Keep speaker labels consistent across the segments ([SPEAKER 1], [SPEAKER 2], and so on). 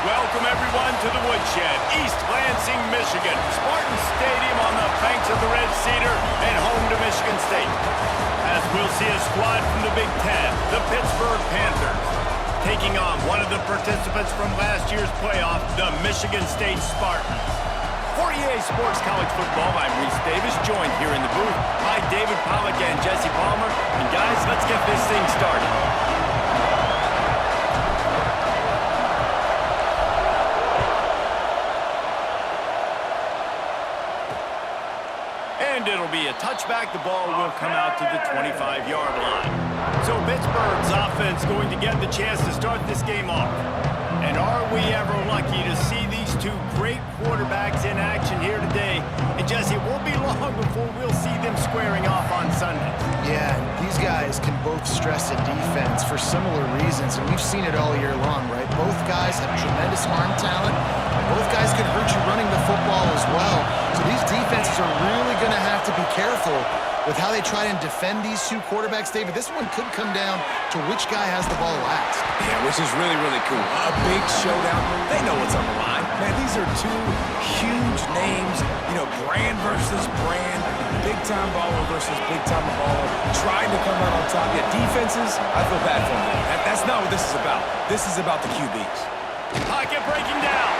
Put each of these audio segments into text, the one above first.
[SPEAKER 1] Welcome everyone to the Woodshed, East Lansing, Michigan. Spartan Stadium on the banks of the Red Cedar and home to Michigan State. As we'll see a squad from the Big Ten, the Pittsburgh Panthers, taking on one of the participants from last year's playoff, the Michigan State Spartans. For EA Sports College Football, I'm Reese Davis, joined here in the booth by David Pollack and Jesse Palmer. And guys, let's get this thing started. And it'll be a touchback. The ball will come out to the 25-yard line. So Pittsburgh's offense going to get the chance to start this game off. And are we ever lucky to see these two great quarterbacks in action here today? And Jesse, it won't be long before we'll see them squaring off on Sunday.
[SPEAKER 2] Yeah, these guys can both stress a defense for similar reasons, and we've seen it all year long, right? Both guys have tremendous arm talent. Both guys can hurt you running the football as well. So these defenses are really going to have to be careful with how they try and defend these two quarterbacks. David, this one could come down to which guy has the ball last.
[SPEAKER 3] Yeah, which is really, really cool. A big showdown. They know what's on the line. Man, these are two huge names, brand versus brand, big-time baller versus big-time baller, trying to come out on top. Yeah, defenses, I feel bad for them. That's not what this is about. This is about the QBs.
[SPEAKER 1] Pocket breaking down.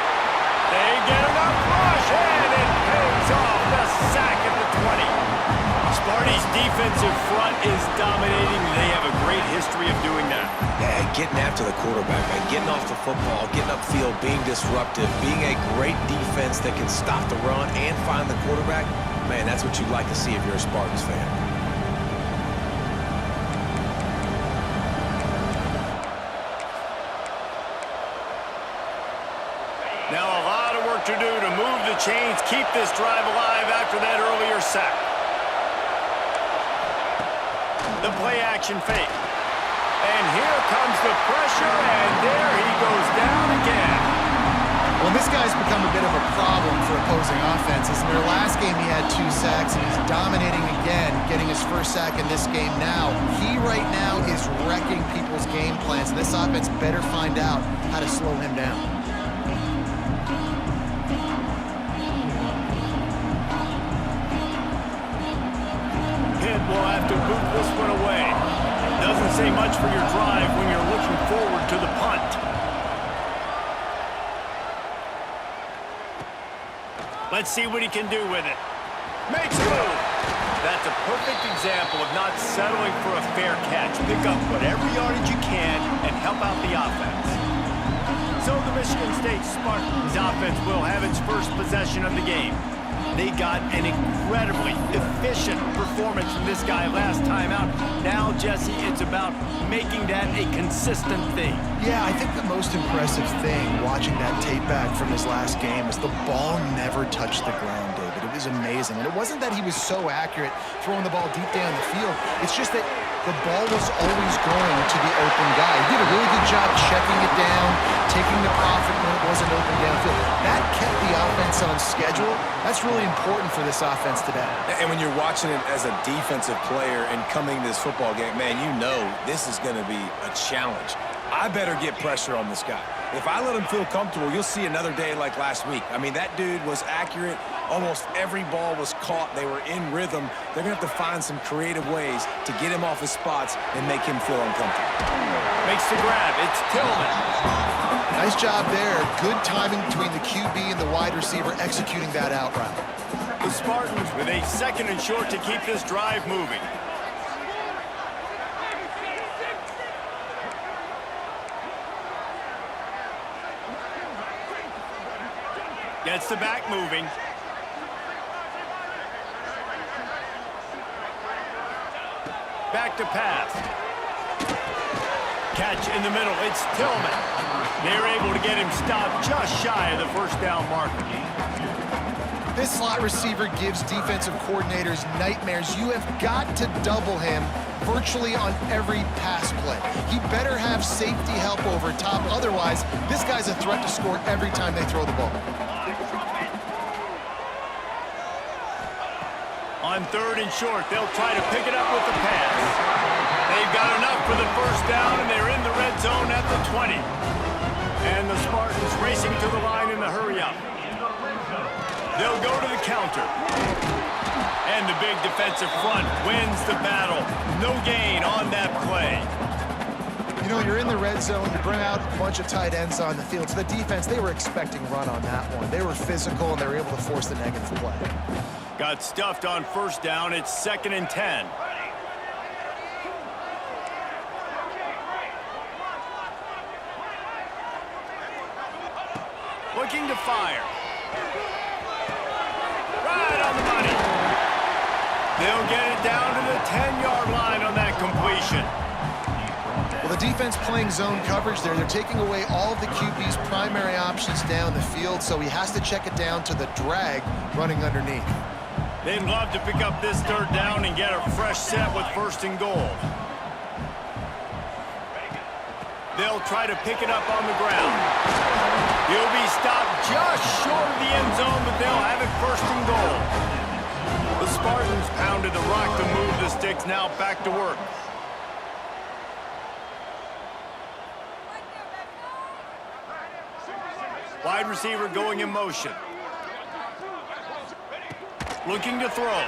[SPEAKER 1] They get enough rush, and it pays off the sack at the 20. Sparty's defensive front is dominating. They have a great history of doing that.
[SPEAKER 3] Yeah, getting after the quarterback, man. Getting off the football, getting upfield, being disruptive, being a great defense that can stop the run and find the quarterback. Man, that's what you'd like to see if you're a Spartans fan.
[SPEAKER 1] Now a lot of work to do to move the chains, keep this drive alive after that earlier sack. The play action fake. And here comes the pressure, and there he goes down again.
[SPEAKER 2] Well, this guy's become a bit of a problem for opposing offenses. In their last game, he had 2 sacks, and he's dominating again, getting his first sack in this game now. He right now is wrecking people's game plans, and this offense better find out how to slow him down.
[SPEAKER 1] Will have to boot this one away. Doesn't say much for your drive when you're looking forward to the punt. Let's see what he can do with it. Makes a move. That's a perfect example of not settling for a fair catch. Pick up whatever yardage you can and help out the offense. So the Michigan State Spartans offense will have its first possession of the game. They got an incredibly efficient performance from this guy last time out. Now, Jesse, it's about making that a consistent thing.
[SPEAKER 2] Yeah, I think the most impressive thing watching that tape back from his last game is the ball never touched the ground, David. It was amazing. And it wasn't that he was so accurate throwing the ball deep down the field. It's just that the ball was always going to the open guy. He did a really good job checking it down, taking the profit when it wasn't open downfield. That kept the offense on schedule. That's really important for this offense today.
[SPEAKER 3] And when you're watching it as a defensive player and coming to this football game, man, you know this is going to be a challenge. I better get pressure on this guy. If I let him feel comfortable, you'll see another day like last week. I mean, that dude was accurate. Almost every ball was caught. They were in rhythm. They're going to have to find some creative ways to get him off his spots and make him feel uncomfortable.
[SPEAKER 1] Makes the grab. It's Tillman.
[SPEAKER 2] Nice job there. Good timing between the QB and the wide receiver executing that out route.
[SPEAKER 1] The Spartans with a 2nd and short to keep this drive moving. Gets the back moving. Back to pass. Catch in the middle. It's Tillman. They're able to get him stopped just shy of the first down marker.
[SPEAKER 2] This slot receiver gives defensive coordinators nightmares. You have got to double him virtually on every pass play. He better have safety help over top. Otherwise, this guy's a threat to score every time they throw the ball.
[SPEAKER 1] On 3rd and short, they'll try to pick it up with the pass. They've got enough for the first down, and they're in the red zone at the 20. And the Spartans racing to the line in the hurry-up. They'll go to the counter. And the big defensive front wins the battle. No gain on that play.
[SPEAKER 2] You know, you're in the red zone, you bring out a bunch of tight ends on the field. So the defense, they were expecting run on that one. They were physical, and they were able to force the negative play.
[SPEAKER 1] Got stuffed on first down. It's 2nd and 10. Looking to fire. Right on the money. They'll get it down to the 10-yard line on that completion.
[SPEAKER 2] Well, the defense playing zone coverage there. They're taking away all of the QB's primary options down the field, so he has to check it down to the drag running underneath.
[SPEAKER 1] They'd love to pick up this 3rd down and get a fresh set with 1st and goal. They'll try to pick it up on the ground. He'll be stopped just short of the end zone, but they'll have it 1st and goal. The Spartans pounded the rock to move the sticks, now back to work. Wide receiver going in motion. Looking to throw.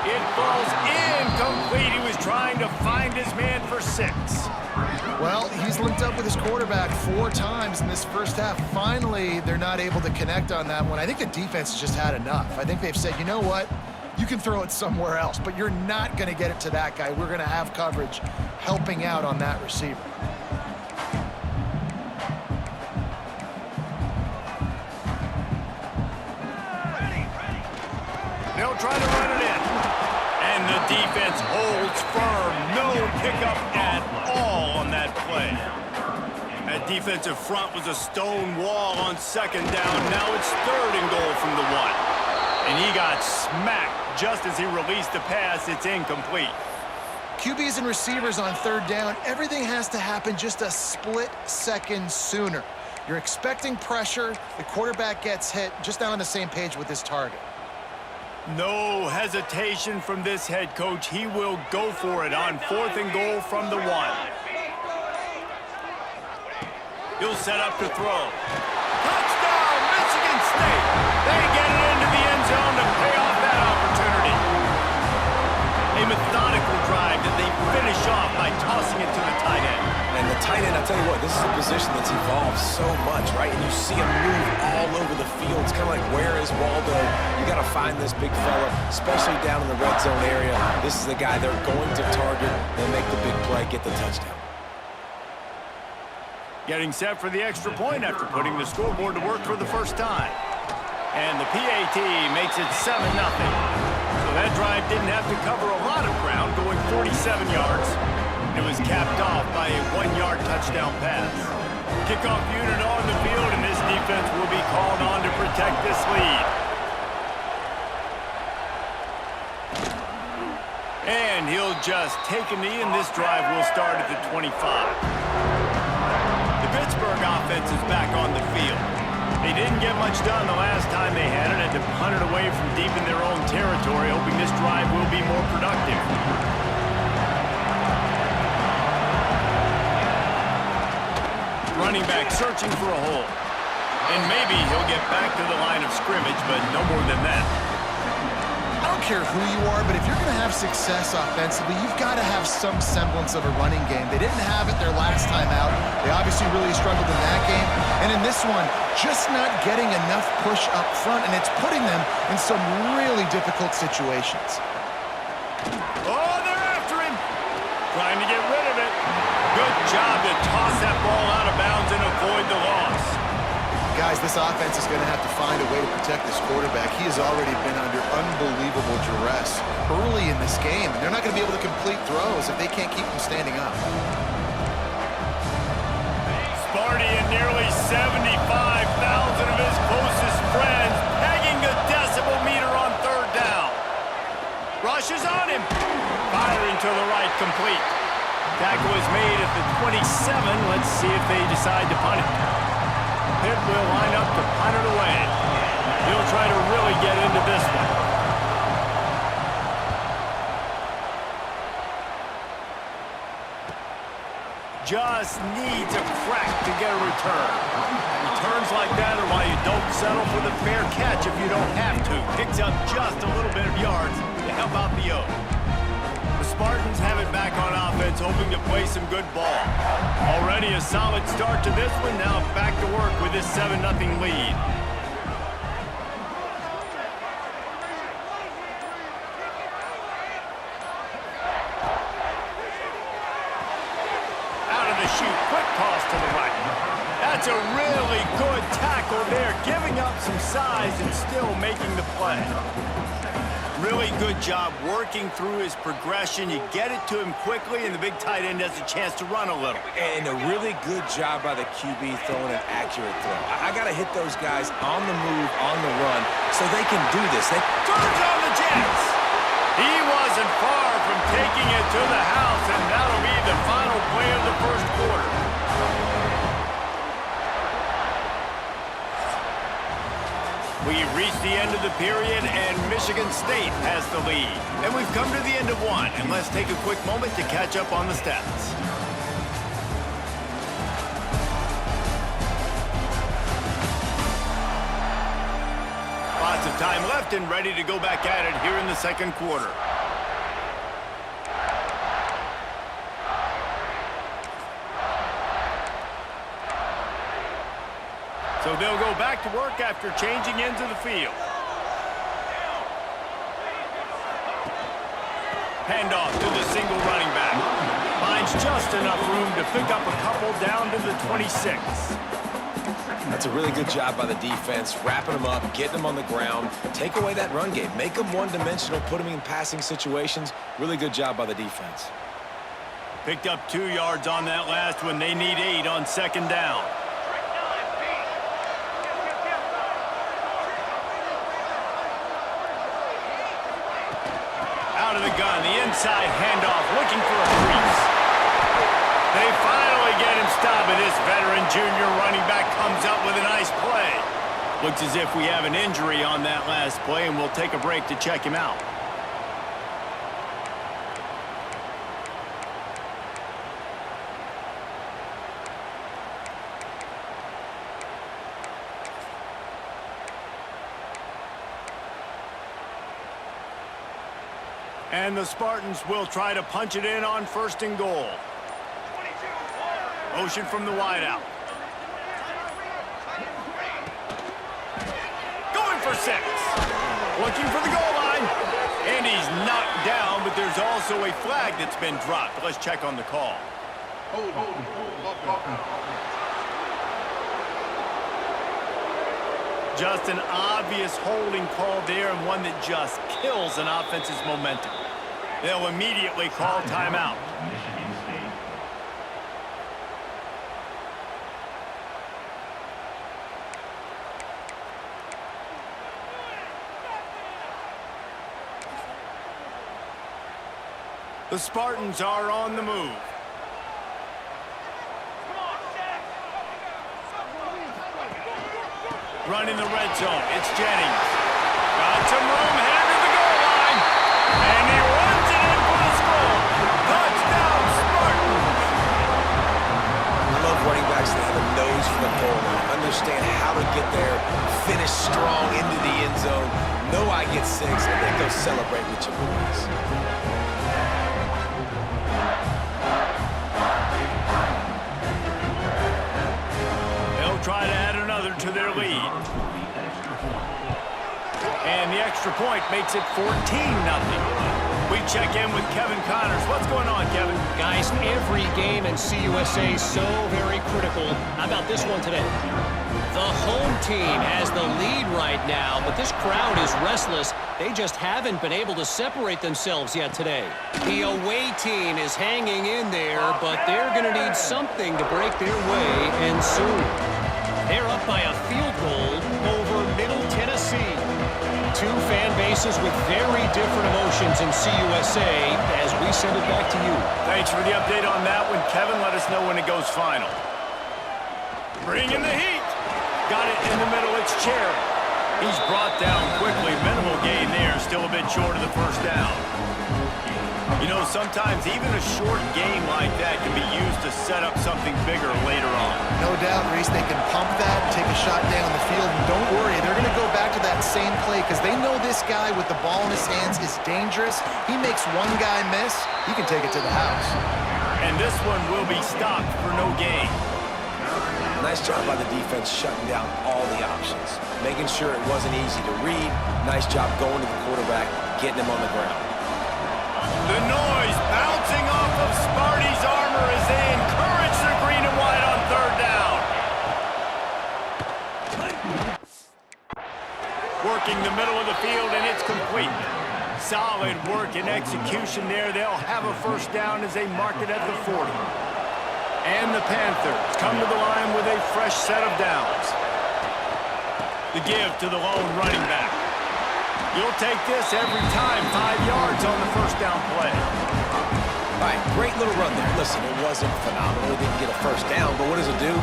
[SPEAKER 1] It falls incomplete. He was trying to find his man for 6.
[SPEAKER 2] Well, he's linked up with his quarterback 4 times in this first half. Finally, they're not able to connect on that one. I think the defense has just had enough. I think they've said, you know what? You can throw it somewhere else, but you're not going to get it to that guy. We're going to have coverage helping out on that receiver.
[SPEAKER 1] They'll try to run it in. And the defense holds firm. No pickup at all on that play. That defensive front was a stone wall on 2nd down. Now it's 3rd and goal from the 1. And he got smacked just as he released the pass. It's incomplete.
[SPEAKER 2] QBs and receivers on 3rd down, everything has to happen just a split second sooner. You're expecting pressure. The quarterback gets hit. Just not on the same page with his target.
[SPEAKER 1] No hesitation from this head coach. He will go for it on 4th and goal from the 1. He'll set up to throw. Touchdown, Michigan State! They get it into the end zone to pay off that opportunity. A methodical drive that they finish off by tossing it to the tight end.
[SPEAKER 3] And the tight end, I'll tell you what, this is a position that's evolved so much, right? And you see him move all over the field. It's kind of like, where is Waldo? You got to find this big fella, especially down in the red zone area. This is the guy they're going to target. They'll make the big play, get the touchdown.
[SPEAKER 1] Getting set for the extra point after putting the scoreboard to work for the first time. And the PAT makes it 7-0. So that drive didn't have to cover a lot of ground, going 47 yards. It was capped off by a 1-yard touchdown pass. Kickoff unit on the field, and this defense will be called on to protect this lead. And he'll just take a knee, and this drive will start at the 25. The Pittsburgh offense is back on the field. They didn't get much done the last time they had it, and to punt it away from deep in their own territory, hoping this drive will be more productive. Running back searching for a hole. And maybe he'll get back to the line of scrimmage, but no more than that.
[SPEAKER 2] I don't care who you are, but if you're going to have success offensively, you've got to have some semblance of a running game. They didn't have it their last time out. They obviously really struggled in that game. And in this one, just not getting enough push up front, and it's putting them in some really difficult situations.
[SPEAKER 1] Oh, they're after him. Trying to get rid of it. Good job to toss that ball out of bounds and avoid the loss.
[SPEAKER 2] Guys, this offense is going to have to find a way to protect this quarterback. He has already been under unbelievable duress early in this game, and they're not going to be able to complete throws if they can't keep him standing up.
[SPEAKER 1] Sparty and nearly 75,000 of his closest friends pegging the decibel meter on 3rd down. Rushes on him. Firing to the right, complete. Tackle is made at the 27. Let's see if they decide to punt it. Pitt will line up to punt it away. He'll try to really get into this one. just needs a crack to get a return. Returns like that are why you don't settle for the fair catch if you don't have to. Picks up just a little bit of yards to help out the O. The Spartans have it back on offense, hoping to play some good ball. Already a solid start to this one. Now back to work with this 7-0 lead. Shoot, quick toss to the right. That's a really good tackle there, giving up some size and still making the play. Really good job working through his progression. You get it to him quickly, and the big tight end has a chance to run a little.
[SPEAKER 3] And a really good job by the QB throwing an accurate throw. I got to hit those guys on the move, on the run, so they can do this. They
[SPEAKER 1] turns on the Jets. He wasn't far from taking it to the house, and that'll be the final play of the first quarter. We've reached the end of the period, and Michigan State has the lead. And we've come to the end of one, and let's take a quick moment to catch up on the stats. Lots of time left and ready to go back at it here in the second quarter. So they'll go back to work after changing into the field. Handoff to the single running back. Finds just enough room to pick up a couple down to the 26.
[SPEAKER 3] That's a really good job by the defense, wrapping them up, getting them on the ground, take away that run game, make them one-dimensional, put them in passing situations. Really good job by the defense.
[SPEAKER 1] Picked up 2 yards on that last one. They need 8 on second down. Out of the gun, the inside handoff, looking for a crease. They finally get him stopped, and this veteran junior running back comes up with a nice play. Looks as if we have an injury on that last play, and we'll take a break to check him out. And the Spartans will try to punch it in on 1st and goal. Motion from the wideout. Going for 6. Looking for the goal line. And he's knocked down, but there's also a flag that's been dropped. Let's check on the call. Just an obvious holding call there, and one that just kills an offense's momentum. They'll immediately call timeout. The Spartans are on the move. Running the red zone, it's Jennings. Got some room, headed to the goal line. And he runs it in for the score. Touchdown, Spartans!
[SPEAKER 3] I love running backs that have a nose for the goal line. Understand how to get there, finish strong into the end zone. Know I get 6, and then go celebrate with your boys.
[SPEAKER 1] Try to add another to their lead. And the extra point makes it 14-0. We check in with Kevin Connors. What's going on, Kevin?
[SPEAKER 4] Guys, every game in CUSA is so very critical. How about this one today? The home team has the lead right now, but this crowd is restless. They just haven't been able to separate themselves yet today. The away team is hanging in there, but they're going to need something to break their way, and soon. They're up by a field goal over Middle Tennessee. 2 fan bases with very different emotions in CUSA as we send it back to you.
[SPEAKER 1] Thanks for the update on that one, Kevin. Let us know when it goes final. Bringing the heat. Got it in the middle. It's Cherry. He's brought down quickly. Minimal gain there. Still a bit short of the first down. You know, sometimes even a short game like that can be used to set up something bigger later on.
[SPEAKER 2] No doubt, Reese, they can pump that, take a shot down the field, and don't worry, they're going to go back to that same play because they know this guy with the ball in his hands is dangerous. He makes one guy miss, he can take it to the house.
[SPEAKER 1] And this one will be stopped for no gain.
[SPEAKER 3] Nice job by the defense shutting down all the options, making sure it wasn't easy to read. Nice job going to the quarterback, getting him on the ground.
[SPEAKER 1] The noise bouncing off of Sparty's armor as they encourage the green and white on third down. Working the middle of the field, and it's complete. Solid work and execution there. They'll have a first down as they mark it at the 40. And the Panthers come to the line with a fresh set of downs. The give to the lone running back. You'll take this every time, 5 yards on the first down play.
[SPEAKER 3] All right, great little run there. Listen, it wasn't phenomenal. He didn't get a first down, but what does it do?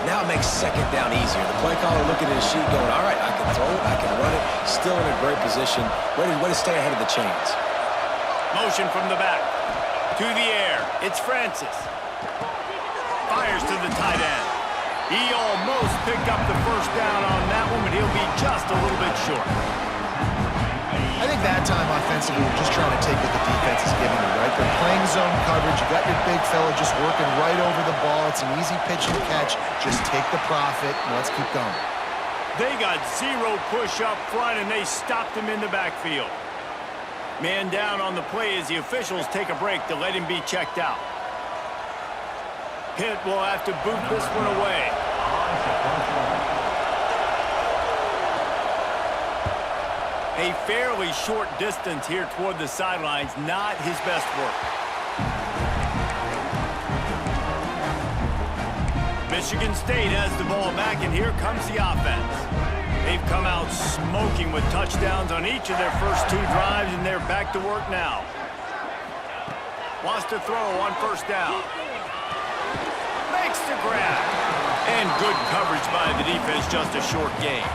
[SPEAKER 3] Now it makes second down easier. The play caller looking at his sheet going, all right, I can throw it, I can run it. Still in a great position. Way to stay ahead of the chains.
[SPEAKER 1] Motion from the back. To the air. It's Francis. Fires to the tight end. He almost picked up the first down on that one, but he'll be just a little bit short.
[SPEAKER 2] I think that time offensively, we're just trying to take what the defense is giving you, right? They're playing zone coverage. You got your big fella just working right over the ball. It's an easy pitch and catch. Just take the profit, and let's keep going.
[SPEAKER 1] They got zero push up front, and they stopped him in the backfield. Man down on the play as the officials take a break to let him be checked out. Pitt will have to boot this one away. A fairly short distance here toward the sidelines, not his best work. Michigan State has the ball back, and here comes the offense. They've come out smoking with touchdowns on each of their first 2 drives, and they're back to work now. Wants to throw on first down. Makes the grab. And good coverage by the defense, just a short gain.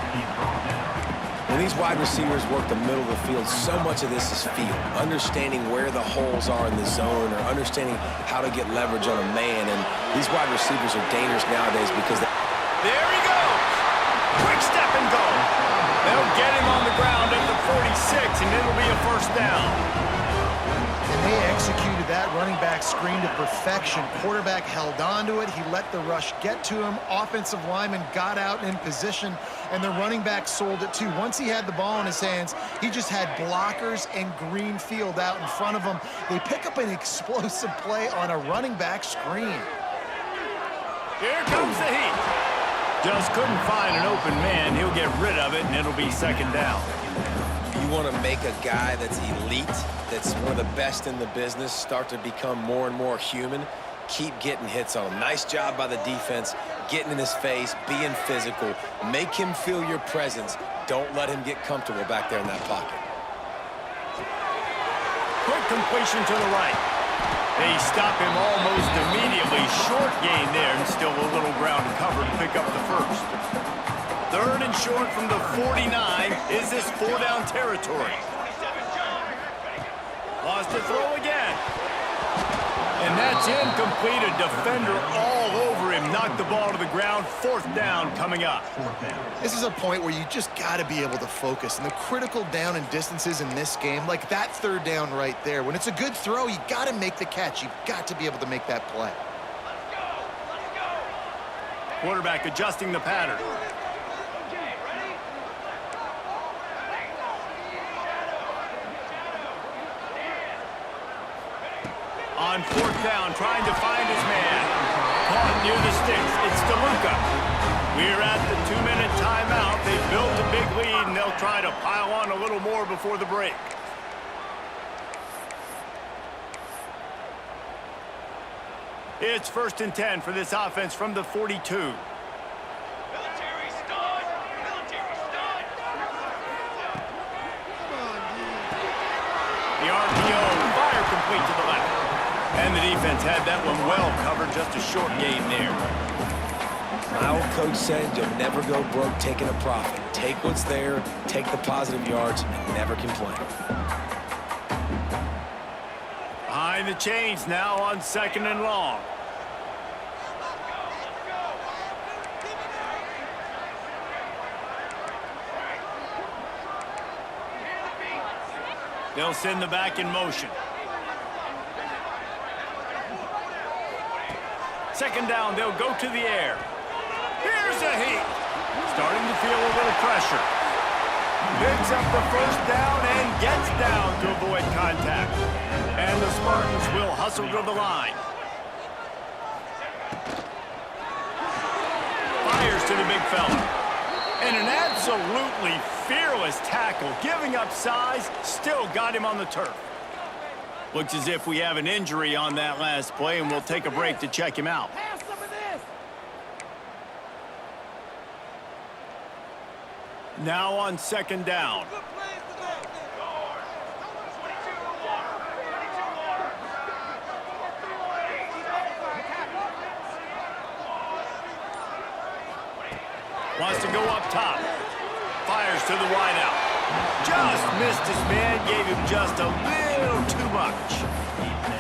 [SPEAKER 3] When these wide receivers work the middle of the field, so much of this is feel. Understanding where the holes are in the zone or understanding how to get leverage on a man. And these wide receivers are dangerous nowadays because
[SPEAKER 1] there he goes. Quick step and go. They'll get him on the ground at the 46, and it'll be a first down.
[SPEAKER 2] And they executed that running back screen to perfection. Quarterback held on to it. He let the rush get to him. Offensive lineman got out in position, and the running back sold it too. Once he had the ball in his hands, he just had blockers and green field out in front of him. They pick up an explosive play on a running back screen.
[SPEAKER 1] Here comes the heat. Just couldn't find an open man. He'll get rid of it, and it'll be second down.
[SPEAKER 3] you want to make a guy that's elite, that's one of the best in the business, start to become more and more human, keep getting hits on him. Nice job by the defense, getting in his face, being physical. Make him feel your presence. Don't let him get comfortable back there in that pocket.
[SPEAKER 1] Quick completion to the right. They stop him almost immediately. Short gain there, and still a little ground cover to pick up the first. Third and short from the 49. Is this four-down territory? Lost to throw again. And that's incomplete. A defender all over him. Knocked the ball to the ground. Fourth down coming up.
[SPEAKER 2] This is a point where you just got to be able to focus. And the critical down and distances in this game, like that third down right there, when it's a good throw, you got to make the catch. You've got to be able to make that play.
[SPEAKER 1] Quarterback adjusting the pattern. On fourth down, trying to find his man. Caught near the sticks. It's DeLuca. We're at the 2-minute timeout. They built a big lead, and they'll try to pile on a little more before the break. It's 1st and 10 for this offense from the 42.
[SPEAKER 5] Military stud! Military stud!
[SPEAKER 1] The RPO, fire complete to the left. And the defense had that one well covered, just a short gain there.
[SPEAKER 3] My old coach said you'll never go broke taking a profit. Take what's there, take the positive yards, and never complain.
[SPEAKER 1] Behind the chains now on 2nd and long. They'll send the back in motion. 2nd down, they'll go to the air. Here's a heat. Starting to feel a little pressure. Picks up the 1st down and gets down to avoid contact. And the Spartans will hustle to the line. Fires to the big fella. And an absolutely fearless tackle, giving up size, still got him on the turf. Looks as if we have an injury on that last play, and we'll take a break to check him out. Now on 2nd down. Wants to go up top. Fires to the wideout. Just missed his man, gave him just a little too much.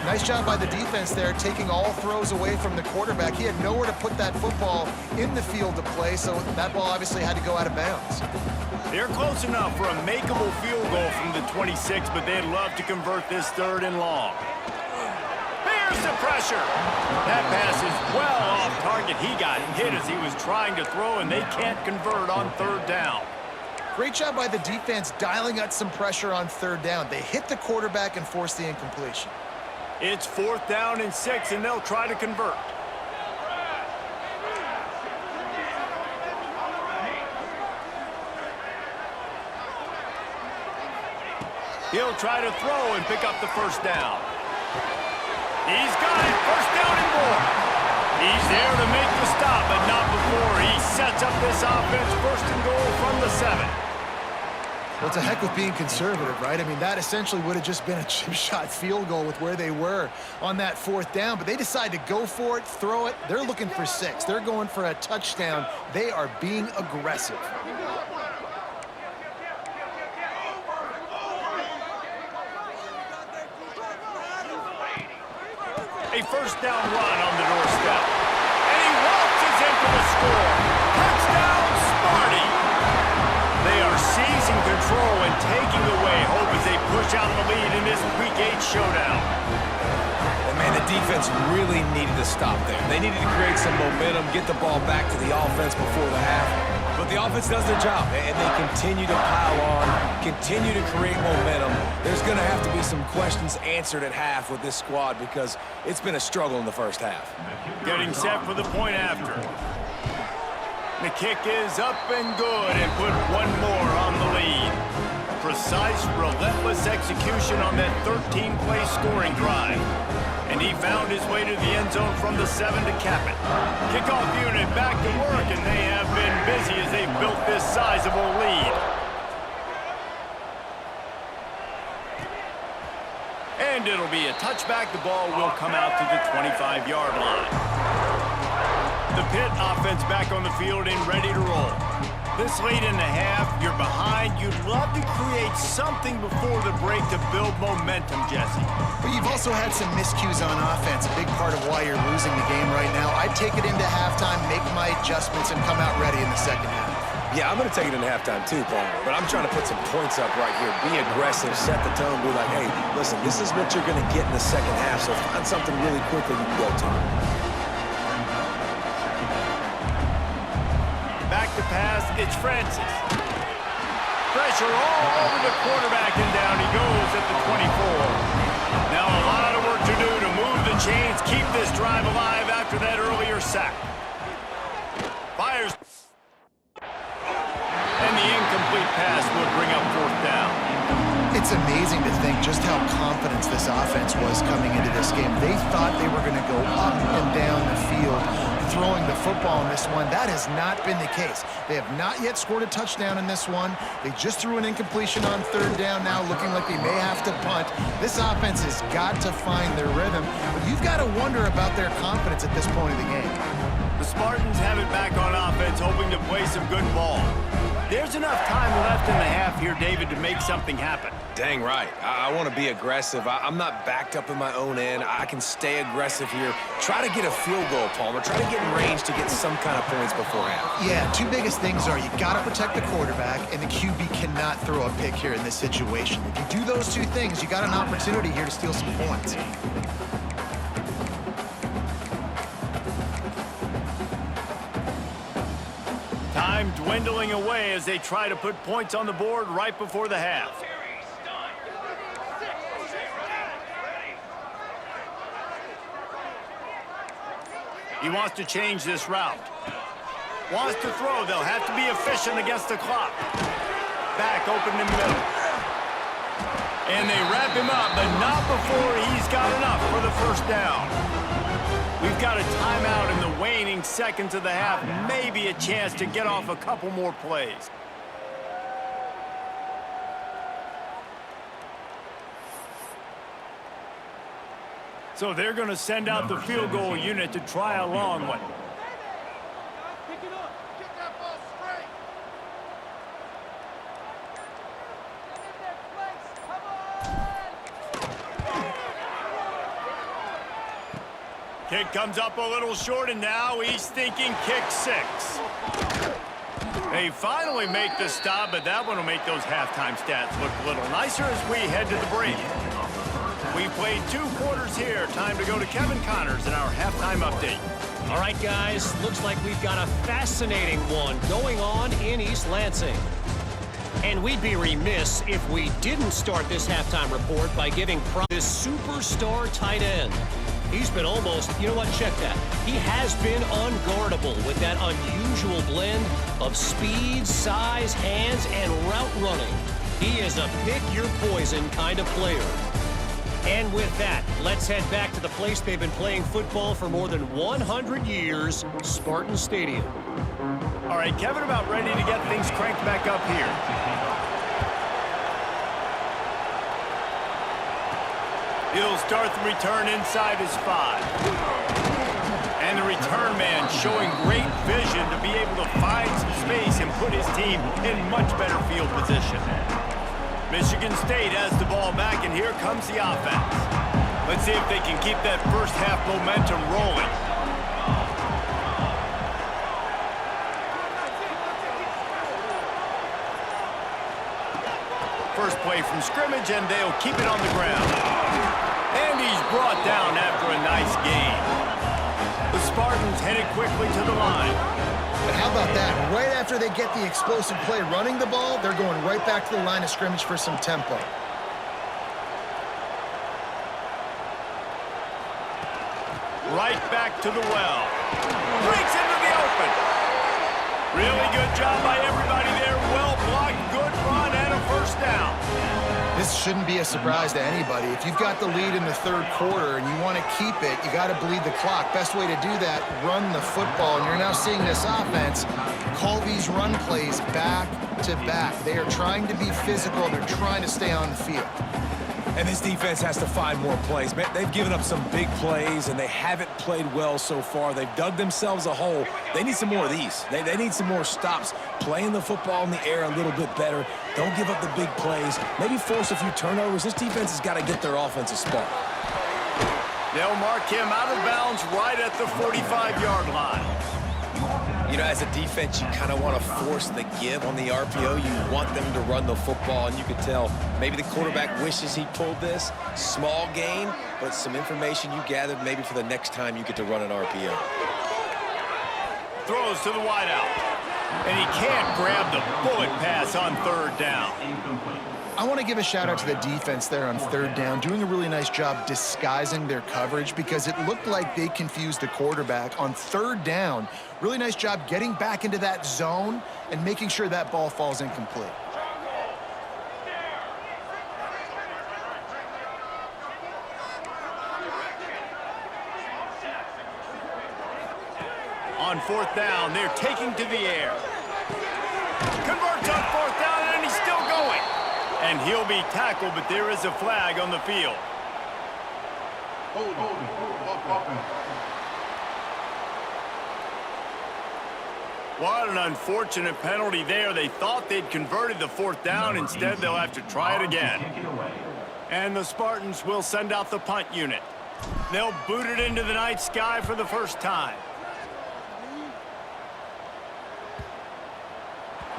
[SPEAKER 2] Nice job by the defense there, taking all throws away from the quarterback. He had nowhere to put that football in the field to play, so that ball obviously had to go out of bounds.
[SPEAKER 1] They're close enough for a makeable field goal from the 26, but they'd love to convert this 3rd and long. Here's the pressure. That pass is well off target. He got hit as he was trying to throw, and they can't convert on 3rd down.
[SPEAKER 2] Great job by the defense dialing up some pressure on 3rd down. They hit the quarterback and forced the incompletion.
[SPEAKER 1] It's 4th down and 6, and they'll try to convert. He'll try to throw and pick up the 1st down. He's got it. 1st down and more. He's there to make the stop, but not before he sets up this offense. 1st and goal from the 7.
[SPEAKER 2] Well, it's a heck of being conservative, right? I mean, that essentially would have just been a chip shot field goal with where they were on that 4th down, but they decide to go for it, throw it. They're looking for 6. They're going for a touchdown. They are being aggressive.
[SPEAKER 1] A 1st down run on the doorstep. And he waltzes in for the score. Touchdown, Sparty! They are seizing control and taking away hope as they push out the lead in this Week 8 showdown.
[SPEAKER 3] And man, the defense really needed to stop there. They needed to create some momentum, get the ball back to the offense before the half. But the offense does their job, and they continue to pile on, continue to create momentum. There's going to have to be some questions answered at half with this squad because it's been a struggle in the 1st half.
[SPEAKER 1] Getting set for the point after. The kick is up and good and put one more on the lead. Precise, relentless execution on that 13-play scoring drive. And he found his way to the end zone from the 7 to cap it. Kickoff unit back to work, and they have been busy as they've built this sizable lead. And it'll be a touchback. The ball will come out to the 25-yard line. The Pitt offense back on the field and ready to roll. This late in the half, you're behind. You'd love to create something before the break to build momentum, Jesse.
[SPEAKER 2] But you've also had some miscues on offense, a big part of why you're losing the game right now. I'd take it into halftime, make my adjustments, and come out ready in the 2nd half.
[SPEAKER 3] Yeah, I'm going to take it into halftime too, Paul. But I'm trying to put some points up right here. Be aggressive, set the tone, be like, hey, listen, this is what you're going to get in the 2nd half, so find something really quickly you can go to.
[SPEAKER 1] Back to pass, it's Francis. Pressure all over the quarterback, and down he goes at the 24. Now a lot of work to do to move the chains, keep this drive alive after that earlier sack. Fires. And the incomplete pass will bring up 4th down.
[SPEAKER 2] It's amazing to think just how confident this offense was coming into this game. They thought they were going to go up and down the field throwing the football in this one. That has not been the case. They have not yet scored a touchdown in this one. They just threw an incompletion on 3rd down now, looking like they may have to punt. This offense has got to find their rhythm, but you've got to wonder about their confidence at this point of the game.
[SPEAKER 1] The Spartans have it back on offense. offense hoping to play some good ball. There's enough time left in the half here, David, to make something happen.
[SPEAKER 3] Dang right. I want to be aggressive. I'm not backed up in my own end. I can stay aggressive here. Try to get a field goal, Palmer. Try to get in range to get some kind of points before half.
[SPEAKER 2] Yeah, two biggest things are you got to protect the quarterback, and the QB cannot throw a pick here in this situation. If you do those two things, you got an opportunity here to steal some points.
[SPEAKER 1] Time dwindling away as they try to put points on the board right before the half. He wants to change this route. Wants to throw. They'll have to be efficient against the clock. Back open in the middle. And they wrap him up, but not before he's got enough for the first down. We've got a timeout in the waning seconds of the half. Maybe a chance to get off a couple more plays. So they're going to send out the field goal unit to try a long one. Kick comes up a little short, and now he's thinking kick 6. They finally make the stop, but that one will make those halftime stats look a little nicer as we head to the break. We played 2 quarters here. Time to go to Kevin Connors in our halftime update.
[SPEAKER 4] All right, guys, looks like we've got a fascinating one going on in East Lansing. And we'd be remiss if we didn't start this halftime report by giving this superstar tight end. He's been almost, you know what, check that. He has been unguardable with that unusual blend of speed, size, hands, and route running. He is a pick-your-poison kind of player. And with that, let's head back to the place they've been playing football for more than 100 years, Spartan Stadium.
[SPEAKER 1] All right, Kevin, about ready to get things cranked back up here. He'll start the return inside his 5. And the return man showing great vision to be able to find some space and put his team in much better field position. Michigan State has the ball back, and here comes the offense. Let's see if they can keep that first half momentum rolling. First play from scrimmage, and they'll keep it on the ground. And he's brought down after a nice gain. The Spartans headed quickly to the line.
[SPEAKER 2] But how about that? Right after they get the explosive play running the ball, they're going right back to the line of scrimmage for some tempo.
[SPEAKER 1] Right back to the well. Breaks into the open. Really good job by everybody there. Well blocked, good run, and a first down.
[SPEAKER 2] This shouldn't be a surprise to anybody. If you've got the lead in the 3rd quarter and you want to keep it, you got to bleed the clock. Best way to do that, run the football. And you're now seeing this offense call these run plays back to back. They are trying to be physical. They're trying to stay on the field.
[SPEAKER 3] And this defense has to find more plays. Man, they've given up some big plays, and they haven't played well so far. They've dug themselves a hole. They need some more of these. They need some more stops. Playing the football in the air a little bit better. Don't give up the big plays. Maybe force a few turnovers. This defense has got to get their offense a spark.
[SPEAKER 1] They'll mark him out of bounds right at the 45-yard line.
[SPEAKER 3] You know, as a defense, you kind of want to force the give on the RPO. You want them to run the football, and you can tell maybe the quarterback wishes he pulled this. Small gain, but some information you gathered maybe for the next time you get to run an RPO.
[SPEAKER 1] Throws to the wideout. And he can't grab the bullet pass on 3rd down.
[SPEAKER 2] I want to give a shout out to the defense there on 3rd down, doing a really nice job disguising their coverage because it looked like they confused the quarterback on 3rd down. Really nice job getting back into that zone and making sure that ball falls incomplete.
[SPEAKER 1] On 4th down, they're taking to the air. Converts on 4th down, and he's still going. And he'll be tackled, but there is a flag on the field.
[SPEAKER 5] Hold.
[SPEAKER 1] 2 What an unfortunate penalty there. They thought they'd converted the 4th down. Instead, they'll have to try it again. And the Spartans will send out the punt unit. They'll boot it into the night sky for the first time.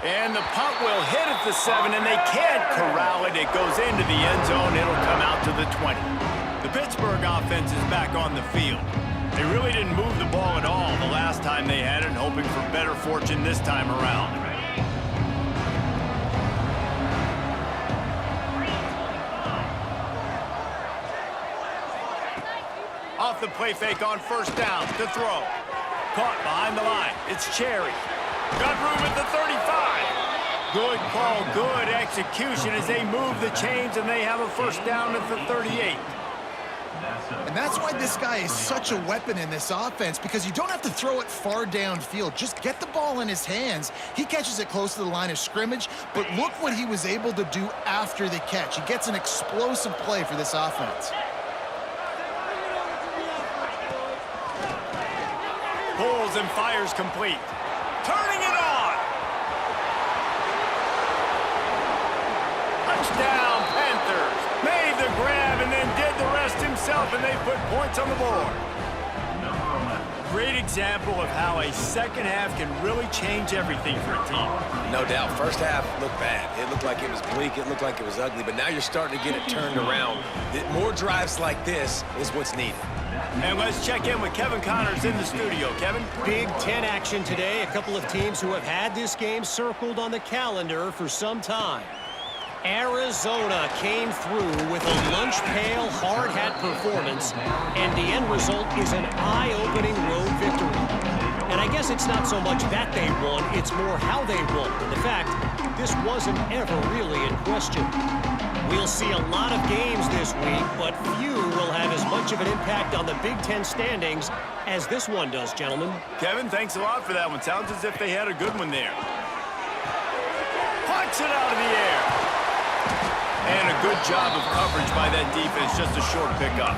[SPEAKER 1] And the punt will hit at the 7, and they can't corral it. It goes into the end zone. It'll come out to the 20. The Pittsburgh offense is back on the field. They really didn't move the ball at all the last time they had it, hoping for better fortune this time around. Off the play fake on 1st down to throw. Caught behind the line. It's Cherry. Got room at the 35. Good call, good execution as they move the chains, and they have a 1st down at the 38.
[SPEAKER 2] And that's why this guy is such a weapon in this offense, because you don't have to throw it far downfield. Just get the ball in his hands. He catches it close to the line of scrimmage, but look what he was able to do after the catch. He gets an explosive play for this offense.
[SPEAKER 1] Pulls and fires complete. Turning it on. Touchdown, Panthers. Made the grab and then did the rest himself, and they put points on the board. Great example of how a second half can really change everything for a team.
[SPEAKER 3] No doubt. First half looked bad. It looked like it was bleak. It looked like it was ugly. But now you're starting to get it turned around. More drives like this is what's needed.
[SPEAKER 1] And let's check in with Kevin Connors in the studio. Kevin?
[SPEAKER 4] Big Ten action today. A couple of teams who have had this game circled on the calendar for some time. Arizona came through with a lunch pail hard hat performance, and the end result is an eye-opening road victory. And I guess it's not so much that they won, it's more how they won. And the fact, this wasn't ever really in question. We'll see a lot of games this week, but few will have as much of an impact on the Big Ten standings as this one does, gentlemen.
[SPEAKER 1] Kevin, thanks a lot for that one. Sounds as if they had a good one there. Punch it out of the air. And a good job of coverage by that defense, just a short pickup.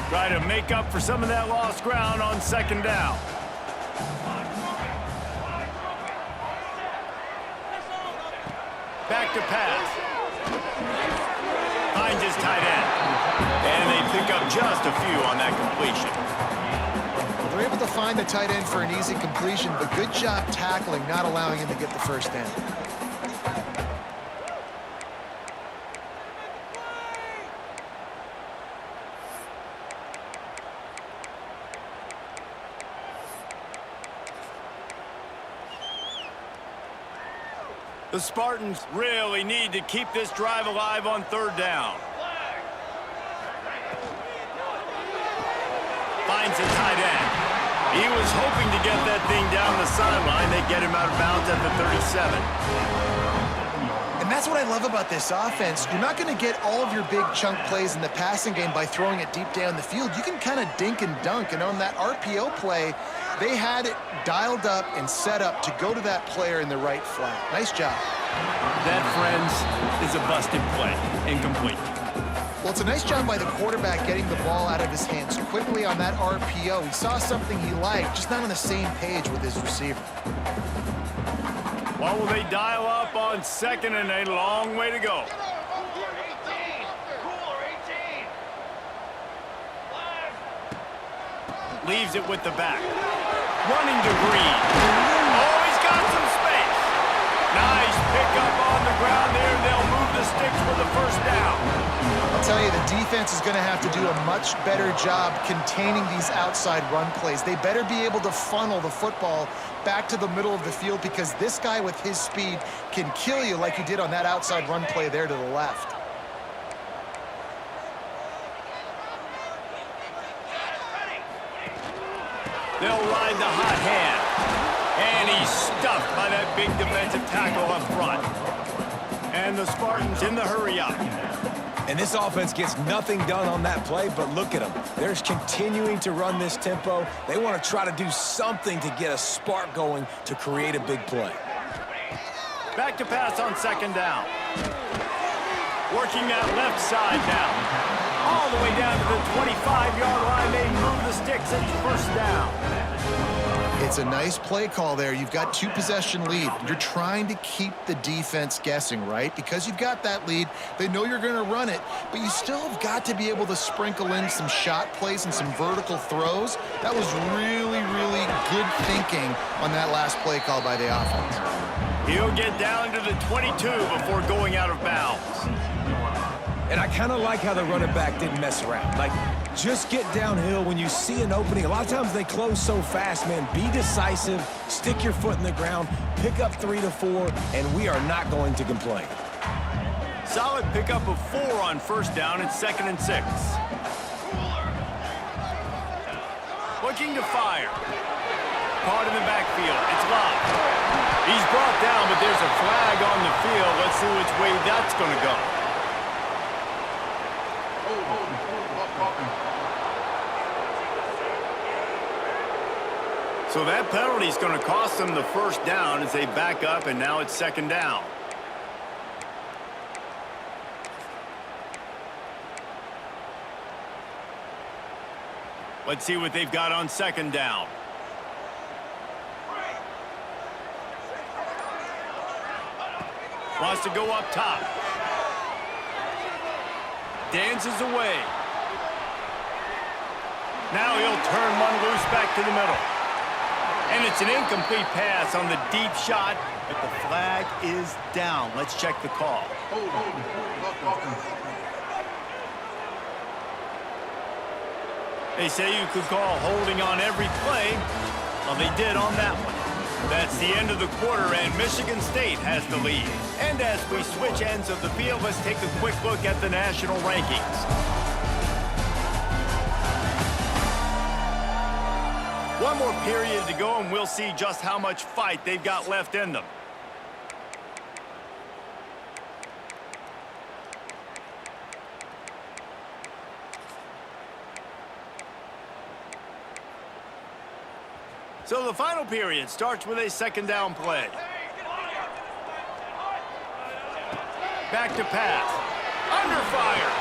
[SPEAKER 1] Try to make up for some of that lost ground on 2nd down. Back to pass. Finds his tight end. And they pick up just a few on that completion.
[SPEAKER 2] They're able to find the tight end for an easy completion, but good job tackling, not allowing him to get the 1st down.
[SPEAKER 1] The Spartans really need to keep this drive alive on 3rd down. Finds a tight end. He was hoping to get that thing down the sideline. They get him out of bounds at the 37.
[SPEAKER 2] And that's what I love about this offense. You're not going to get all of your big chunk plays in the passing game by throwing it deep down the field. You can kind of dink and dunk. And on that RPO play, they had it dialed up and set up to go to that player in the right flat. Nice job.
[SPEAKER 1] That, friends, is a busted play. Incomplete.
[SPEAKER 2] Well, it's a nice job by the quarterback getting the ball out of his hands quickly on that RPO. He saw something he liked, just not on the same page with his receiver.
[SPEAKER 1] What will they dial up on 2nd and a long way to go? Leaves it with the back. Running to Green. Oh, he's got some space. Nice pickup on the ground there. They'll move the sticks for the 1st down.
[SPEAKER 2] I'll tell you, the defense is going to have to do a much better job containing these outside run plays. They better be able to funnel the football back to the middle of the field, because this guy with his speed can kill you like he did on that outside run play there to the left.
[SPEAKER 1] They'll ride the hot hand. And he's stuffed by that big defensive tackle up front. And the Spartans in the hurry up.
[SPEAKER 3] And this offense gets nothing done on that play, but look at them. They're continuing to run this tempo. They want to try to do something to get a spark going to create a big play.
[SPEAKER 1] Back to pass on 2nd down. Working that left side now. All the way down to the 25-yard line. They move the sticks. It's first down.
[SPEAKER 2] It's a nice play call there. You've got 2-possession lead. You're trying to keep the defense guessing, right? Because you've got that lead. They know you're going to run it, but you still have got to be able to sprinkle in some shot plays and some vertical throws. That was really, really good thinking on that last play call by the offense.
[SPEAKER 1] He'll get down to the 22 before going out of bounds.
[SPEAKER 3] And I kind of like how the running back didn't mess around. Like, just get downhill when you see an opening. A lot of times they close so fast, man. Be decisive, stick your foot in the ground, pick up 3 to 4, and we are not going to complain.
[SPEAKER 1] Solid pickup of 4 on first down and 2nd and 6. Looking to fire. Caught in the backfield. It's locked. He's brought down, but there's a flag on the field. Let's see which way that's going to go. So that penalty is going to cost them the first down as they back up, and now it's 2nd down. Let's see what they've got on 2nd down. Wants to go up top. Dances away. Now he'll turn one loose back to the middle. And it's an incomplete pass on the deep shot, but the flag is down. Let's check the call. They say you could call holding on every play. Well, they did on that one. That's the end of the quarter, and Michigan State has the lead. And as we switch ends of the field, let's take a quick look at the national rankings. One more period to go, and we'll see just how much fight they've got left in them. So the final period starts with a 2nd down play. Back to pass. Under fire.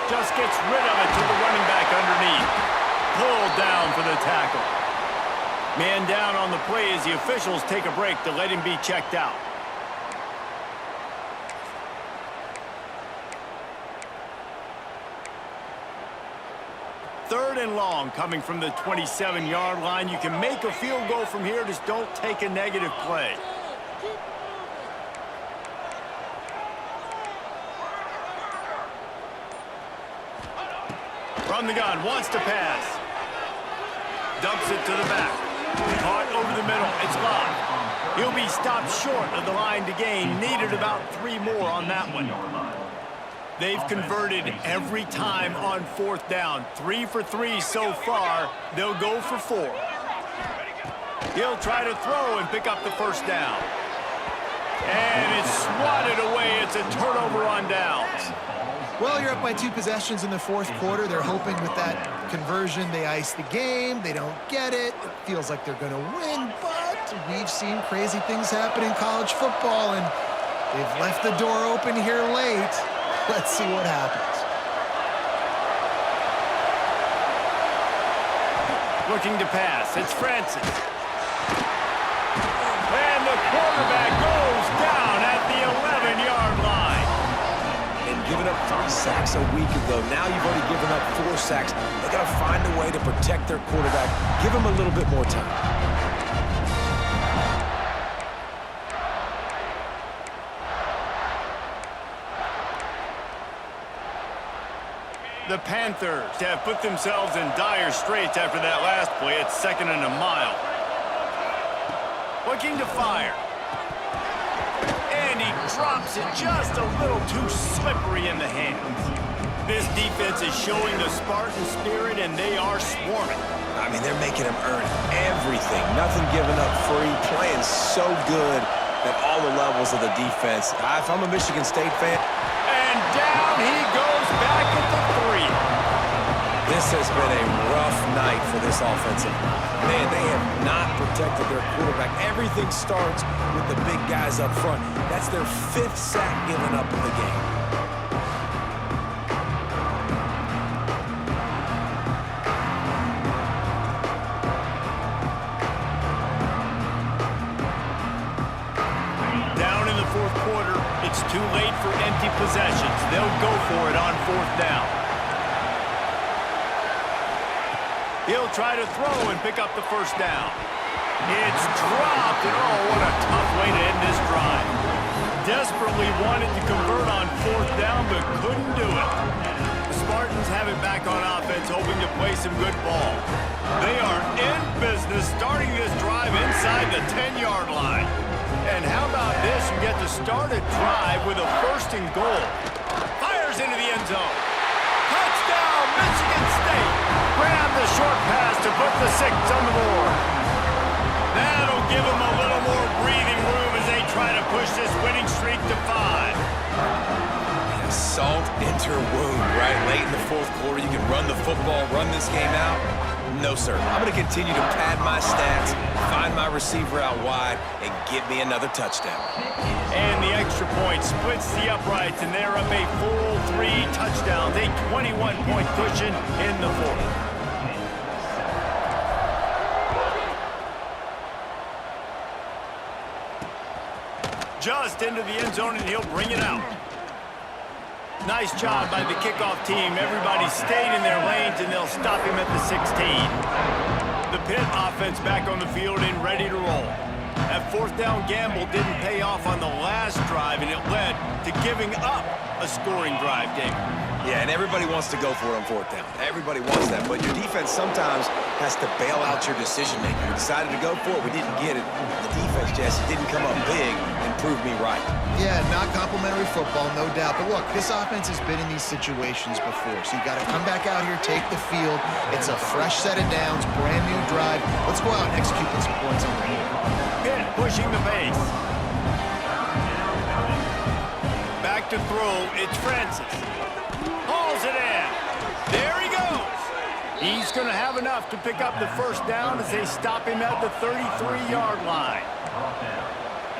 [SPEAKER 1] Just gets rid of it to the running back underneath. Pulled down for the tackle. Man down on the play as the officials take a break to let him be checked out. Third and long coming from the 27-yard line. You can make a field goal from here, just don't take a negative play. From the gun, wants to pass. Dumps it to the back. Caught over the middle, it's locked. He'll be stopped short of the line to gain. Needed about 3 more on that one. They've converted every time on 4th down. 3 for 3 so far. They'll go for 4. He'll try to throw and pick up the first down. And it's swatted away. It's a turnover on downs.
[SPEAKER 2] Well, you're up by 2 possessions in the 4th quarter. They're hoping with that conversion they ice the game. They don't get it. It feels like they're going to win, but we've seen crazy things happen in college football, and they've left the door open here late. Let's see what happens.
[SPEAKER 1] Looking to pass. It's Francis. And the quarterback goes down at the 11-yard line.
[SPEAKER 3] And giving up 3 sacks a week ago. Now you've already given up 4 sacks. They got to find a way to protect their quarterback. Give him a little bit more time.
[SPEAKER 1] The Panthers have put themselves in dire straits after that last play. It's 2nd and a mile. Looking to fire. And he drops it just a little too slippery in the hands. This defense is showing the Spartan spirit, and they are swarming.
[SPEAKER 3] I mean, they're making him earn everything. Nothing given up free. Playing so good at all the levels of the defense. If I'm a Michigan State fan.
[SPEAKER 1] And down he goes back at the 3.
[SPEAKER 3] This has been a rough night for this offensive line. Man, they have not protected their quarterback. Everything starts with the big guys up front. That's their 5th sack given up in the game.
[SPEAKER 1] possessions. They'll go for it on 4th down. He'll try to throw and pick up the 1st down. It's dropped, and oh, what a tough way to end this drive. Desperately wanted to convert on 4th down, but couldn't do it. The Spartans have it back on offense, hoping to play some good ball. They are in business, starting this drive inside the 10-yard line. And how about this? You get to start a drive with a 1st and goal. Fires into the end zone. Touchdown, Michigan State. Grab the short pass to put the 6 on the board. That'll give them a little more breathing room as they try to push this winning streak to 5.
[SPEAKER 3] Salt into her wound, right? Late in the 4th quarter, you can run the football, run this game out. No, sir. I'm going to continue to pad my stats, find my receiver out wide, and get me another touchdown.
[SPEAKER 1] And the extra point splits the uprights, and they're up a full 3 touchdowns, a 21-point cushion in the 4th. Just into the end zone, and he'll bring it out. Nice job by the kickoff team. Everybody stayed in their lanes, and they'll stop him at the 16. The Pitt offense back on the field and ready to roll. That 4th down gamble didn't pay off on the last drive, and it led to giving up a scoring drive, David.
[SPEAKER 3] Yeah, and everybody wants to go for it on 4th down. Everybody wants that, but your defense sometimes has to bail out your decision-making. We decided to go for it. We didn't get it. The defense, Jesse, didn't come up big and prove me right.
[SPEAKER 2] Yeah, not complimentary football, no doubt. But look, this offense has been in these situations before. So you got to come back out here, take the field. It's a fresh set of downs, brand new drive. Let's go out and execute some points on the board.
[SPEAKER 1] Pitt pushing the pace. Back to throw, it's Francis. Hauls it in. There he goes. He's going to have enough to pick up the 1st down as they stop him at the 33-yard line.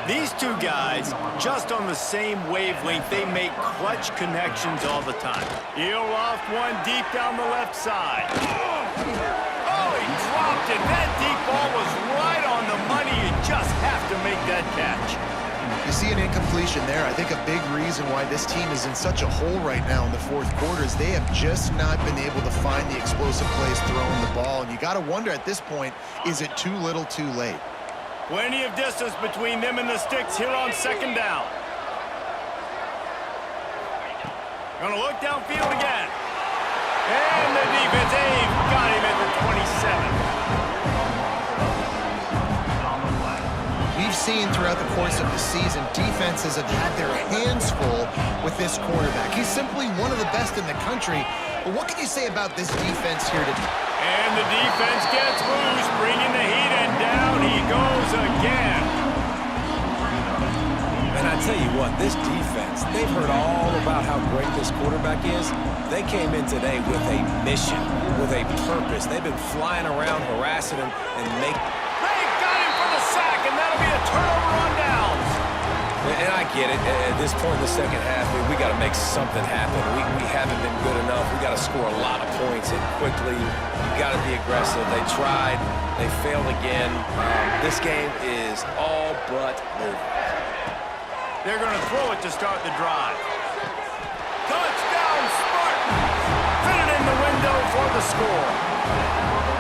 [SPEAKER 1] These two guys, just on the same wavelength, they make clutch connections all the time. He'll loft one deep down the left side. Oh, he dropped it. That deep ball was right on the money. You just have to make that catch.
[SPEAKER 2] You see an incompletion there. I think a big reason why this team is in such a hole right now in the 4th quarter is they have just not been able to find the explosive plays throwing the ball. And you got to wonder at this point, is it too little too late?
[SPEAKER 1] Plenty of distance between them and the sticks here on 2nd down. Gonna look downfield again. And the defense, they've got him at the 27.
[SPEAKER 2] We've seen throughout the course of the season, defenses have had their hands full with this quarterback. He's simply one of the best in the country. But what can you say about this defense here today?
[SPEAKER 1] And the defense gets loose, bringing the heat, and down he goes again.
[SPEAKER 3] And I tell you what, this defense, they've heard all about how great this quarterback is. They came in today with a mission, with a purpose. They've been flying around, harassing him, and making...
[SPEAKER 1] They've got him for the sack, and that'll be a turnover on downs.
[SPEAKER 3] And I get it. At this point in the 2nd half, we got to make something happen. We haven't been good enough. We got to score a lot of points and quickly. You got to be aggressive. They tried. They failed again. This game is all but over.
[SPEAKER 1] They're going to throw it to start the drive. Touchdown, Spartans! Fit it in the window for the score.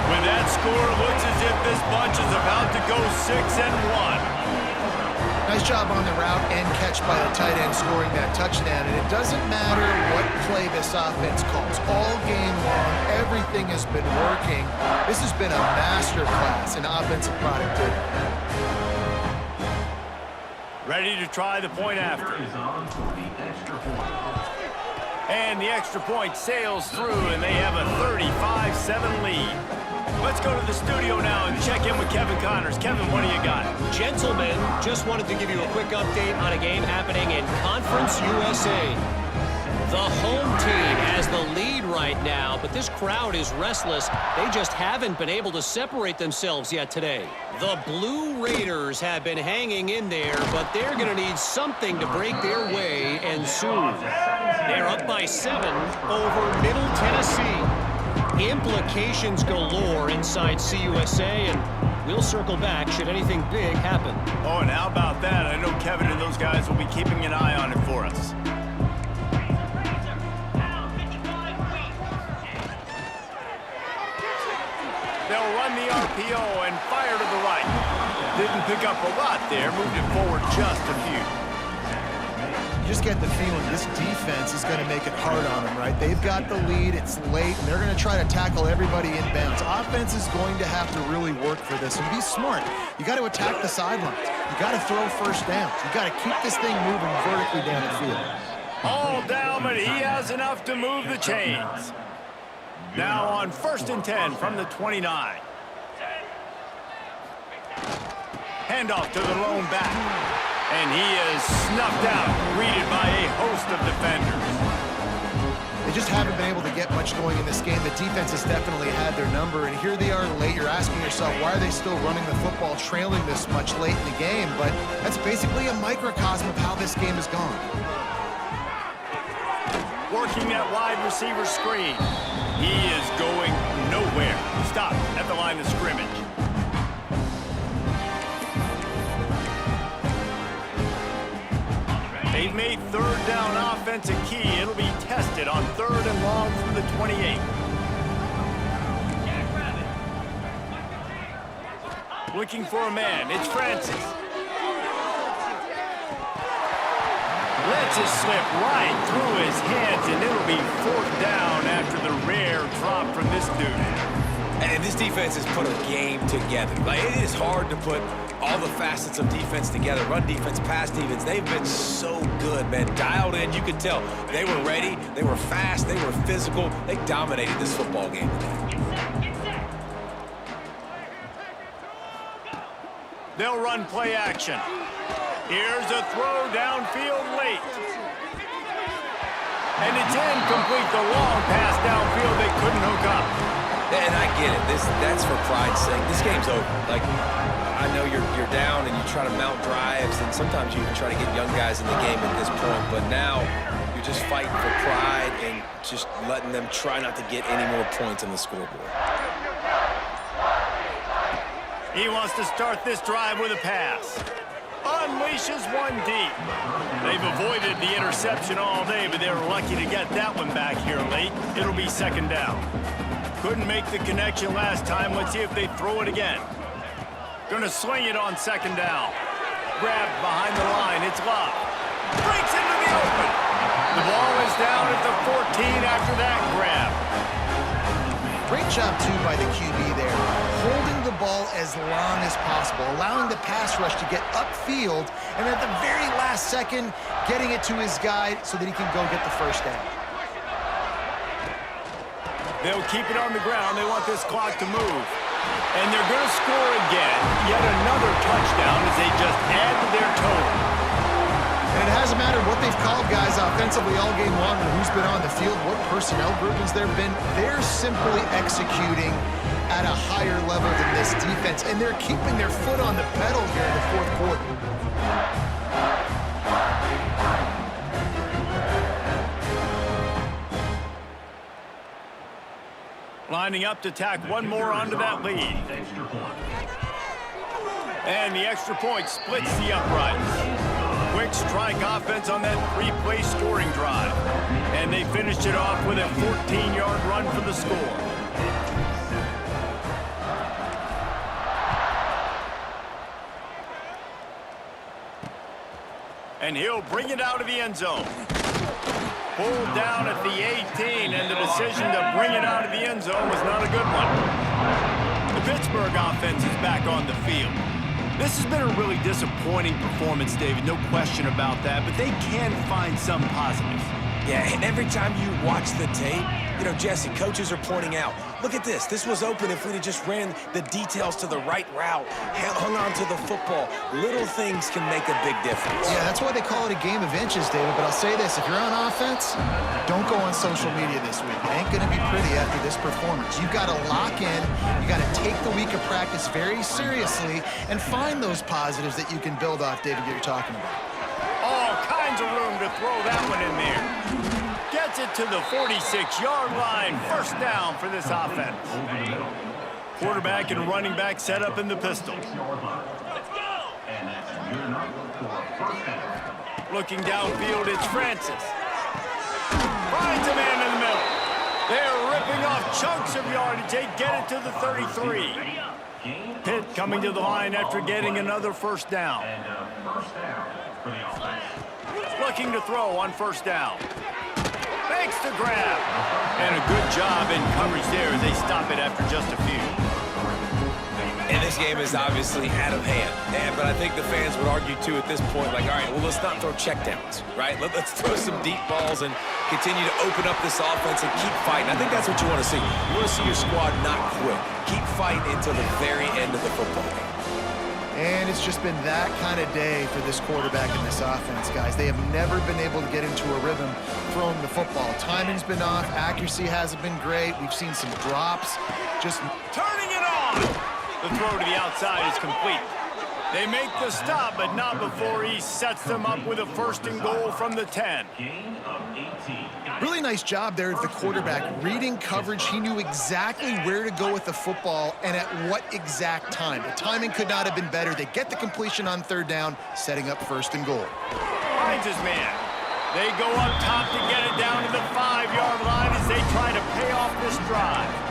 [SPEAKER 1] With that score, it looks as if this bunch is about to go 6-1.
[SPEAKER 2] Nice job on the route and catch by the tight end scoring that touchdown. And it doesn't matter what play this offense calls. All game long, everything has been working. This has been a masterclass in offensive productivity.
[SPEAKER 1] Ready to try the point after. And the extra point sails through, and they have a 35-7 lead. Let's go to the studio now and check in with Kevin Connors. Kevin, what do you got?
[SPEAKER 4] Gentlemen, just wanted to give you a quick update on a game happening in Conference USA. The home team has the lead right now, but this crowd is restless. They just haven't been able to separate themselves yet today. The Blue Raiders have been hanging in there, but they're going to need something to break their way, and soon. They're up by 7 over Middle Tennessee. Implications galore inside CUSA, and we'll circle back should anything big happen.
[SPEAKER 1] Oh, and how about that? I know Kevin and those guys will be keeping an eye on it for us. run the RPO and fire to the right. Didn't pick up a lot there, moved it forward just a few.
[SPEAKER 2] You just get the feeling this defense is going to make it hard on them, right? They've got the lead, it's late, and they're going to try to tackle everybody inbounds. Offense is going to have to really work for this and be smart. You got to attack the sidelines. You got to throw first downs. You got to keep this thing moving vertically down the field.
[SPEAKER 1] All down, but he has enough to move the chains. Now on 1st and 10 from the 29. Handoff to the lone back. And he is snuffed out, greeted by a host of defenders.
[SPEAKER 2] They just haven't been able to get much going in this game. The defense has definitely had their number, and here they are late. You're asking yourself, why are they still running the football, trailing this much late in the game? But that's basically a microcosm of how this game has gone.
[SPEAKER 1] Working that wide receiver screen. He is going nowhere. Stop at the line of scrimmage. They've made 3rd down offense a key. It'll be tested on 3rd and long from the 28. Looking for a man. It's Francis. Lets it slip right through his hands, and it'll be 4th down after the rare drop from this dude.
[SPEAKER 3] And this defense has put a game together. Like, it is hard to put all the facets of defense together. Run defense, pass defense. They've been so good, man. Dialed in, you could tell. They were ready. They were fast. They were physical. They dominated this football game today.
[SPEAKER 1] They'll run play action. Here's a throw downfield late. And it's incomplete. The long pass downfield they couldn't hook up.
[SPEAKER 3] And I get it. That's for pride's sake. This game's over. Like, I know you're down and you try to mount drives, and sometimes you even try to get young guys in the game at this point. But now you're just fighting for pride and just letting them try not to get any more points on the scoreboard.
[SPEAKER 1] He wants to start this drive with a pass. Unleashes one deep. They've avoided the interception all day, but they were lucky to get that one back here late. It'll be 2nd down. Couldn't make the connection last time. Let's see if they throw it again. Gonna swing it on 2nd down. Grabbed behind the line. It's Love. Breaks into the open. The ball is down at the 14 after that grab.
[SPEAKER 2] Great job, too, by the QB there. Holding the ball as long as possible, allowing the pass rush to get upfield, and at the very last second, getting it to his guy so that he can go get the 1st down.
[SPEAKER 1] They'll keep it on the ground. They want this clock to move. And they're going to score again. Yet another touchdown as they just add to their total.
[SPEAKER 2] And it hasn't mattered what they've called guys offensively all game long or who's been on the field, what personnel groupings there have been. They're simply executing at a higher level than this defense, and they're keeping their foot on the pedal here in the 4th quarter.
[SPEAKER 1] Lining up to tack one more onto that lead. And the extra point splits the uprights. Quick strike offense on that 3-play scoring drive. And they finished it off with a 14-yard run for the score. And he'll bring it out of the end zone. Pulled down at the 18, and the decision to bring it out of the end zone was not a good one. The Pittsburgh offense is back on the field. This has been a really disappointing performance, David, no question about that, but they can find some positives.
[SPEAKER 3] Yeah, and every time you watch the tape, you know, Jesse, coaches are pointing out, look at this. This was open if we'd have just ran the details to the right route, hung on to the football. Little things can make a big difference.
[SPEAKER 2] Yeah, that's why they call it a game of inches, David. But I'll say this, if you're on offense, don't go on social media this week. It ain't going to be pretty after this performance. You've got to lock in. You got to take the week of practice very seriously and find those positives that you can build off, David, that you're talking about.
[SPEAKER 1] All kinds of room to throw that one in there. Gets it to the 46-yard line. 1st down for this offense. Quarterback and running back set up in the pistol. Looking downfield, it's Francis. Finds a man in the middle. They're ripping off chunks of yardage. They get it to the 33. Pitt coming to the line after getting another first down. Looking to throw on first down. Makes the grab. And a good job in coverage there as they stop it after just a few.
[SPEAKER 3] And this game is obviously out of hand. But I think the fans would argue, too, at this point, like, all right, well, let's not throw checkdowns, right? Let's throw some deep balls and continue to open up this offense and keep fighting. I think that's what you want to see. You want to see your squad not quit. Keep fighting until the very end of the football game.
[SPEAKER 2] And it's just been that kind of day for this quarterback and this offense, guys. They have never been able to get into a rhythm throwing the football. Timing's been off. Accuracy hasn't been great. We've seen some drops. Just
[SPEAKER 1] turning it on. The throw to the outside is complete. They make the stop, but not before he sets them up with a 1st and goal from the 10.
[SPEAKER 2] really nice job there of the quarterback. Reading coverage, he knew exactly where to go with the football and at what exact time. The timing could not have been better. They get the completion on 3rd down, setting up 1st and goal.
[SPEAKER 1] Finds his man. They go up top to get it down to the 5-yard line as they try to pay off this drive.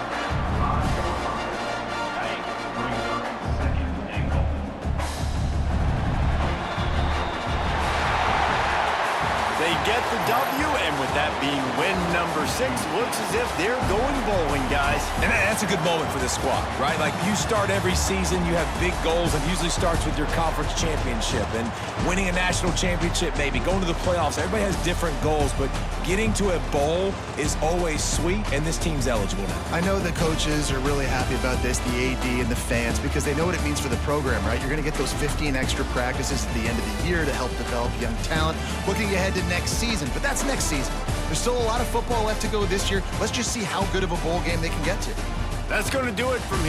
[SPEAKER 1] They get the W, and with that being win number 6, looks as if they're going bowling, guys.
[SPEAKER 3] And that's a good moment for this squad, right? Like, you start every season, you have big goals. It usually starts with your conference championship and winning a national championship, maybe going to the playoffs. Everybody has different goals, but getting to a bowl is always sweet, and this team's eligible now.
[SPEAKER 2] I know the coaches are really happy about this, the AD and the fans, because they know what it means for the program, right? You're going to get those 15 extra practices at the end of the year to help develop young talent. Looking ahead to next season, but that's next season. There's still a lot of football left to go this year. Let's just see how good of a bowl game they can get to.
[SPEAKER 1] That's going to do it from here.